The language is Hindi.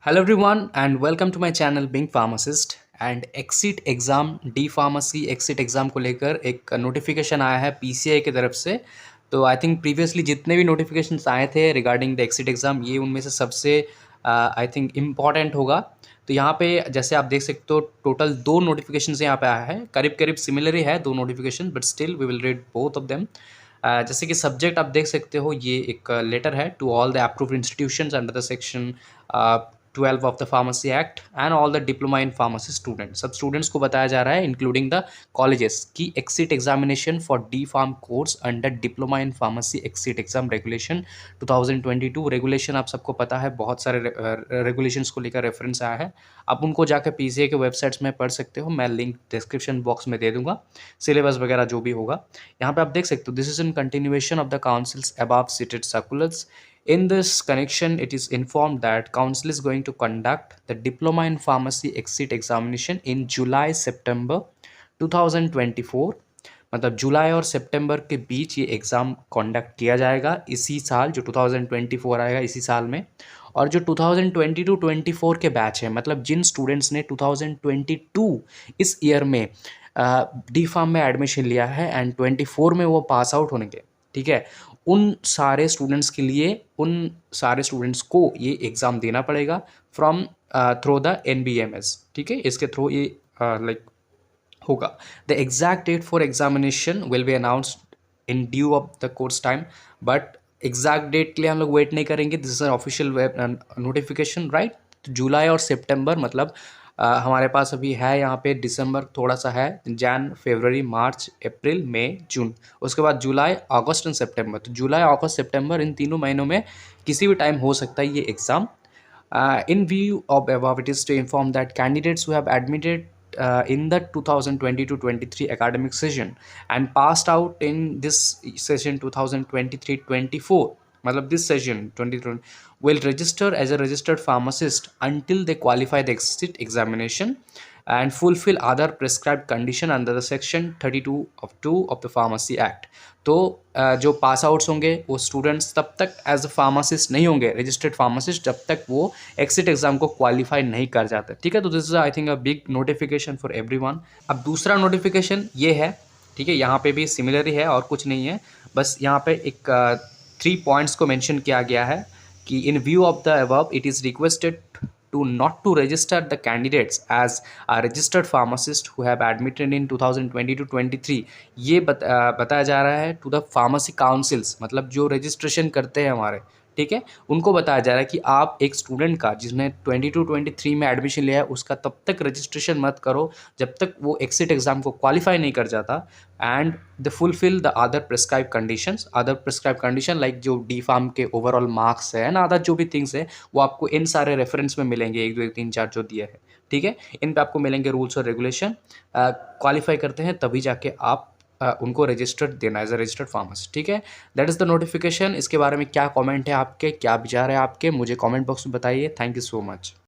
Hello everyone and welcome to my channel Being Pharmacist and exit exam D pharmacy exit exam को लेकर एक नोटिफिकेशन आया है पीसीआई की तरफ से। तो आई थिंक प्रीवियसली जितने भी नोटिफिकेशंस आए थे रिगार्डिंग द एक्सिट एग्ज़ाम ये उनमें से सबसे आई थिंक इम्पॉर्टेंट होगा। तो यहाँ पे जैसे आप देख सकते हो टोटल दो नोटिफिकेशन यहाँ पे आया है, करीब करीब सिमिलर ही है दो notification, but still we will read both of them. जैसे कि सब्जेक्ट आप देख सकते हो, ये एक लेटर है to all the approved institutions under the section 12 of the pharmacy act and all the diploma in pharmacy student. सब स्टूडेंट्स को बताया जा रहा है इंक्लूडिंग द कॉलेजेस की exit examination for D pharm course under diploma in pharmacy exit exam regulation 2022। Regulation आप सबको पता है, बहुत सारे रेगुलेशंस को लेकर रेफरेंस आया है। आप उनको जाकर पीसीए के वेबसाइट्स में पढ़ सकते हो, मैं लिंक डिस्क्रिप्शन बॉक्स में दे दूंगा, सिलेबस वगैरह जो भी होगा। यहाँ पे आप देख सकते हो, this is in continuation of the councils above cited circulars. In this connection, it is informed that Council is going to conduct the Diploma in Pharmacy exit examination in July-September 2024। मतलब जुलाई और सितंबर के बीच ये एग्ज़ाम कंडक्ट किया जाएगा इसी साल, जो 2024 आएगा इसी साल में। और जो 2022-24 के बैच है, मतलब जिन स्टूडेंट्स ने 2022 इस ईयर में डी फार्म में एडमिशन लिया है एंड 24 में वो पास आउट होंगे, ठीक है, उन सारे स्टूडेंट्स के लिए, उन सारे स्टूडेंट्स को ये एग्ज़ाम देना पड़ेगा फ्रॉम थ्रू द NBMS, ठीक है, इसके थ्रू ये लाइक होगा। The exact date for examination will be announced in due of the course time, but exact date के लिए हम लोग वेट नहीं करेंगे, this is an official web notification, right. जुलाई और सितंबर मतलब हमारे पास अभी है यहाँ पे दिसंबर थोड़ा सा है, जैन फरवरी मार्च अप्रैल मई जून, उसके बाद जुलाई अगस्त एंड सितंबर। तो जुलाई अगस्त सितंबर इन तीनों महीनों में किसी भी टाइम हो सकता है ये exam. In view of above, it is to inform that candidates who have admitted in the 2022-23 academic session and passed out in this session 2023-24, मतलब this session 2020, will register as a registered pharmacist until they qualify the exit examination and fulfill other prescribed condition under the section 32 of 2 of the Pharmacy Act। तो जो पास आउट्स होंगे वो स्टूडेंट्स तब तक एज अ फार्मासिस्ट नहीं होंगे, रजिस्टर्ड फार्मासिस्ट, जब तक वो एक्सिट एग्जाम को क्वालिफाई नहीं कर जाते, ठीक है। तो this is I think a big notification for everyone. अब दूसरा नोटिफिकेशन ये है, ठीक है, यहाँ पे भी सिमिलर ही है और कुछ नहीं है, बस यहाँ पे एक 3 पॉइंट्स को मेंशन किया गया है कि इन view of the above it is requested to not to register the candidates as a registered pharmacist who have admitted in 2020-23। ये बताया जा रहा है टू द फार्मेसी काउंसिल्स, मतलब जो रजिस्ट्रेशन करते हैं हमारे, ठीक है, उनको बताया जा रहा है कि आप एक स्टूडेंट का जिसने 22-23 में एडमिशन लिया है उसका तब तक रजिस्ट्रेशन मत करो जब तक वो एक्सिट एग्जाम को क्वालिफाई नहीं कर जाता, and the fulfil the other prescribe conditions. Other prescribe condition like जो डी फार्म के ओवरऑल मार्क्स है ना, अदर जो भी थिंग्स है वो आपको इन सारे रेफरेंस में मिलेंगे, 1 2 3 4 जो दिए हैं, ठीक है, इन पे आपको मिलेंगे रूल्स और रेगुलेशन। क्वालिफाई करते हैं तभी जाके आप उनको रजिस्टर्ड देना एज अ रजिस्टर्ड फार्मासिस्ट, ठीक है। That is the notification. इसके बारे में क्या कमेंट है आपके, क्या विचार है आपके, मुझे कमेंट बॉक्स में बताइए। Thank you so much.